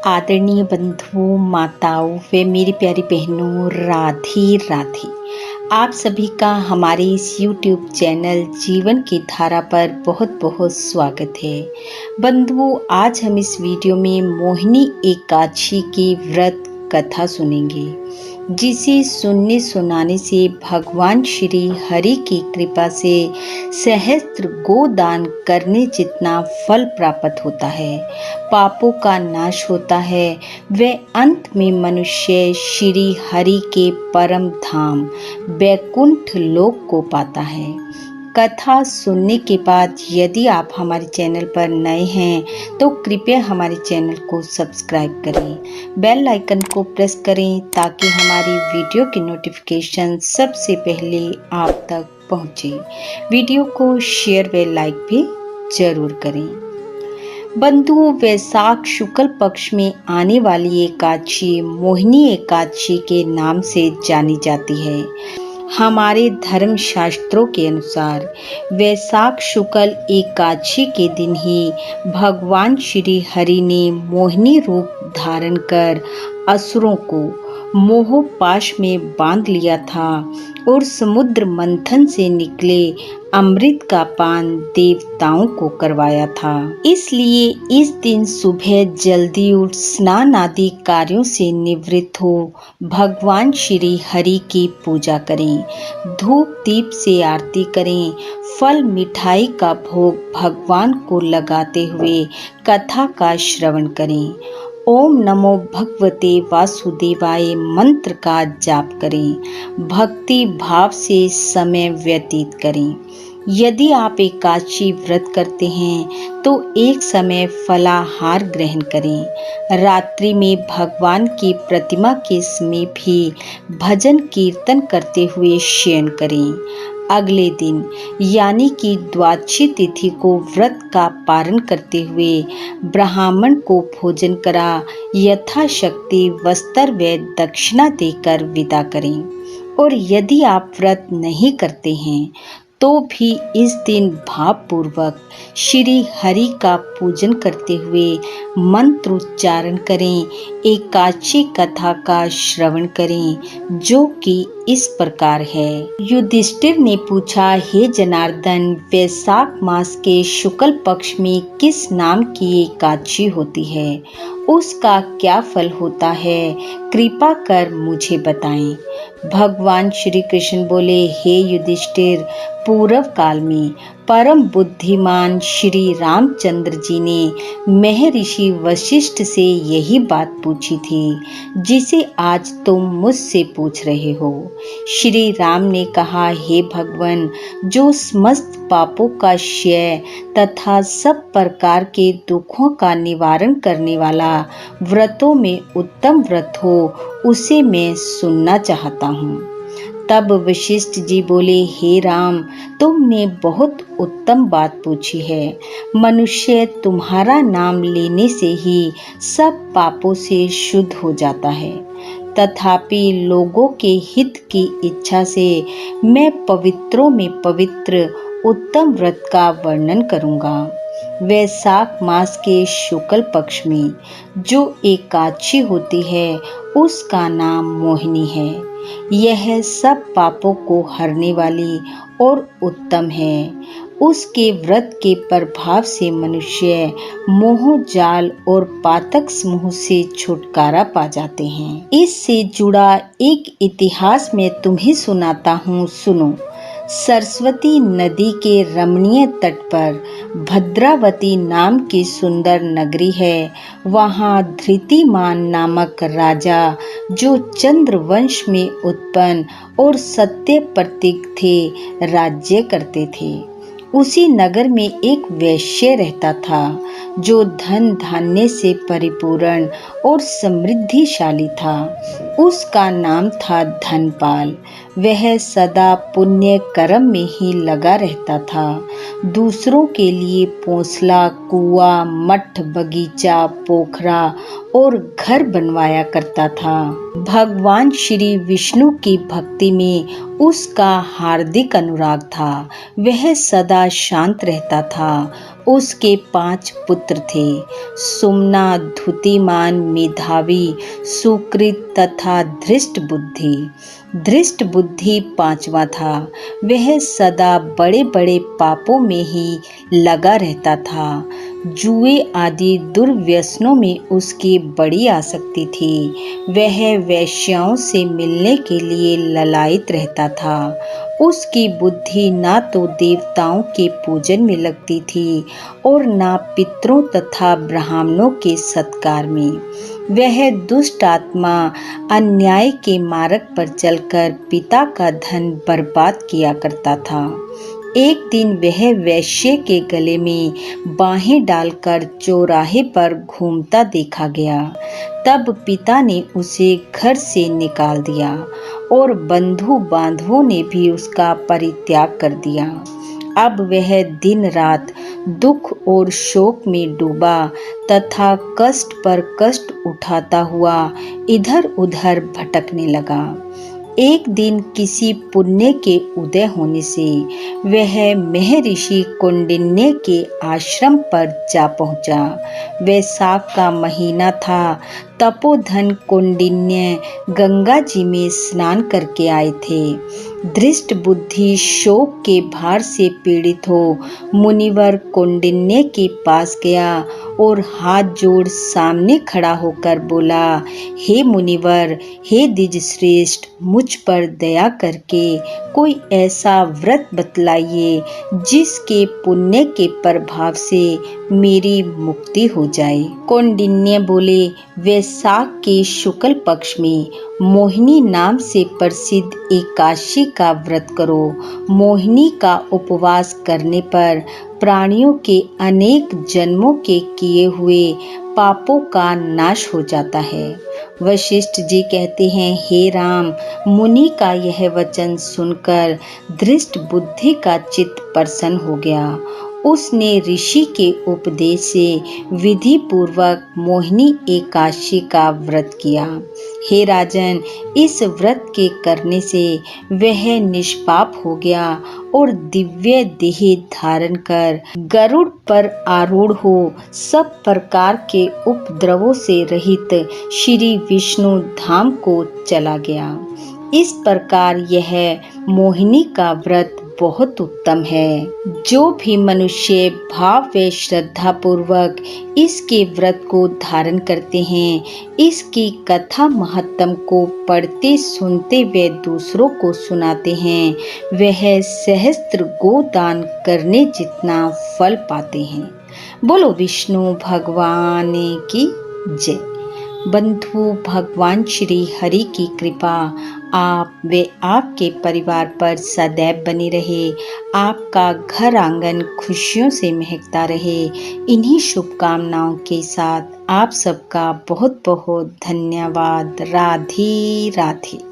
आदरणीय बंधुओं, माताओं व मेरी प्यारी बहनों, राधे राधे। आप सभी का हमारे इस YouTube चैनल जीवन की धारा पर बहुत बहुत स्वागत है। बंधुओं, आज हम इस वीडियो में मोहिनी एकादशी की व्रत कथा सुनेंगे, जिसे सुनने सुनाने से भगवान श्री हरि की कृपा से सहस्त्र गोदान करने जितना फल प्राप्त होता है, पापों का नाश होता है व अंत में मनुष्य श्री हरि के परम धाम वैकुंठ लोक को पाता है। कथा सुनने के बाद यदि आप हमारे चैनल पर नए हैं तो कृपया हमारे चैनल को सब्सक्राइब करें, बेल आइकन को प्रेस करें ताकि हमारी वीडियो की नोटिफिकेशन सबसे पहले आप तक पहुंचे। वीडियो को शेयर व लाइक भी जरूर करें। बंधुओं, वैशाख शुक्ल पक्ष में आने वाली एकादशी मोहिनी एकादशी के नाम से जानी जाती है। हमारे धर्म शास्त्रों के अनुसार वैशाख शुक्ल एकादशी के दिन ही भगवान श्री हरि ने मोहिनी रूप धारण कर असुरों को मोह पाश में बांध लिया था और समुद्र मंथन से निकले अमृत का पान देवताओं को करवाया था। इसलिए इस दिन सुबह जल्दी उठ स्नान आदि कार्यों से निवृत्त हो भगवान श्री हरि की पूजा करें, धूप दीप से आरती करें, फल मिठाई का भोग भगवान को लगाते हुए कथा का श्रवण करें। ओम नमो भगवते वासुदेवाय मंत्र का जाप करें, भक्ति भाव से समय व्यतीत करें। यदि आप एकादशी व्रत करते हैं तो एक समय फलाहार ग्रहण करें। रात्रि में भगवान की प्रतिमा के समीप भी भजन कीर्तन करते हुए शयन करें। अगले दिन यानी कि द्वादशी तिथि को व्रत का पारण करते हुए ब्राह्मण को भोजन करा यथाशक्ति वस्त्र व दक्षिणा देकर विदा करें। और यदि आप व्रत नहीं करते हैं तो भी इस दिन भावपूर्वक श्री हरि का पूजन करते हुए मंत्रोच्चारण करें, एकादशी कथा का श्रवण करें, जो कि इस प्रकार है। युधिष्ठिर ने पूछा, हे जनार्दन, वैशाख मास के शुक्ल पक्ष में किस नाम की एकादशी होती है? उसका क्या फल होता है? कृपा कर मुझे बताएं। भगवान श्री कृष्ण बोले, हे युधिष्ठिर, पूर्व काल में परम बुद्धिमान श्री रामचंद्र जी ने महर्षि वशिष्ठ से यही बात पूछी थी, जिसे आज तुम मुझसे पूछ रहे हो। श्री राम ने कहा, हे भगवान, जो समस्त पापों का क्षय तथा सब प्रकार के दुखों का निवारण करने वाला व्रतों में उत्तम व्रत हो, उसे मैं सुनना चाहता हूँ। तब वशिष्ठ जी बोले, हे राम, तुमने बहुत उत्तम बात पूछी है। मनुष्य तुम्हारा नाम लेने से ही सब पापों से शुद्ध हो जाता है। तथापि लोगों के हित की इच्छा से मैं पवित्रों में पवित्र उत्तम व्रत का वर्णन करूंगा। वैशाख मास के शुक्ल पक्ष में जो एकादशी होती है उसका नाम मोहिनी है। यह सब पापों को हरने वाली और उत्तम है। उसके व्रत के प्रभाव से मनुष्य मोह जाल और पातक समूह से छुटकारा पा जाते हैं। इससे जुड़ा एक इतिहास मैं तुम्हें सुनाता हूँ, सुनो। सरस्वती नदी के रमणीय तट पर भद्रावती नाम की सुंदर नगरी है। वहाँ धृतिमान नामक राजा, जो चंद्रवंश में उत्पन्न और सत्य प्रतीक थे, राज्य करते थे। उसी नगर में एक वैश्य रहता था, जो धन धान्य से परिपूर्ण और समृद्धिशाली था। उसका नाम था धनपाल। वह सदा पुण्य कर्म में ही लगा रहता था। दूसरों के लिए पोंसला, कुआं, मठ, बगीचा, पोखरा और घर बनवाया करता था। भगवान श्री विष्णु की भक्ति में उसका हार्दिक अनुराग था। वह सदा शांत रहता था उसके 5 पुत्र थे, सुमना, धुतिमान, मेधावी, सुकृत तथा धृष्ट बुद्धि। धृष्ट बुद्धि 5वां था। वह सदा बड़े बड़े पापों में ही लगा रहता था। जुए आदि दुर्व्यसनों में उसकी बड़ी आसक्ति थी। वह वेश्याओं से मिलने के लिए ललायित रहता था। उसकी बुद्धि ना तो देवताओं के पूजन में लगती थी और ना पितरों तथा ब्राह्मणों के सत्कार में। वह दुष्ट आत्मा अन्याय के मार्ग पर चलकर पिता का धन बर्बाद किया करता था। एक दिन वह वैश्य के गले में बाहें डालकर चौराहे पर घूमता देखा गया। तब पिता ने उसे घर से निकाल दिया और बंधु बांधवों ने भी उसका परित्याग कर दिया। अब वह दिन रात दुख और शोक में डूबा तथा कष्ट पर कष्ट उठाता हुआ इधर उधर भटकने लगा। एक दिन किसी पुण्य के उदय होने से वह महर्षि कौंडिन्य के आश्रम पर जा पहुंचा। वैशाख का महीना था। तपोधन कौंडिन्य गंगा जी में स्नान करके आए थे। धृष्ट बुद्धि शोक के भार से पीड़ित हो मुनिवर कौंडिन्य के पास गया और हाथ जोड़ सामने खड़ा होकर बोला, हे मुनिवर, हे द्विज श्रेष्ठ, मुझ पर दया करके कोई ऐसा व्रत बतलाइए जिसके पुण्य के प्रभाव से मेरी मुक्ति हो जाए। कौंडिन्य बोले, वैशाख के शुक्ल पक्ष में मोहिनी नाम से प्रसिद्ध एकादशी का व्रत करो। मोहिनी का उपवास करने पर प्राणियों के अनेक जन्मों के किए हुए पापों का नाश हो जाता है। वशिष्ठ जी कहते हैं, हे राम, मुनि का यह वचन सुनकर धृष्ट बुद्धि का चित्त प्रसन्न हो गया। उसने ऋषि के उपदेश से विधि पूर्वक मोहिनी एकादशी का व्रत किया। हे राजन, इस व्रत के करने से वह निष्पाप हो गया और दिव्य देह धारण कर गरुड़ पर आरूढ़ हो सब प्रकार के उपद्रवों से रहित श्री विष्णु धाम को चला गया। इस प्रकार यह मोहिनी का व्रत बहुत उत्तम है। जो भी मनुष्य भाव व श्रद्धा पूर्वक इसके व्रत को धारण करते हैं, इसकी कथा महत्तम को पढ़ते सुनते व दूसरों को सुनाते हैं, वह सहस्त्र गोदान करने जितना फल पाते हैं। बोलो विष्णु भगवान की जय। बंधु, भगवान श्री हरि की कृपा आप व आपके परिवार पर सदैव बनी रहे। आपका घर आंगन खुशियों से महकता रहे। इन्हीं शुभकामनाओं के साथ आप सबका बहुत बहुत धन्यवाद। राधे राधे।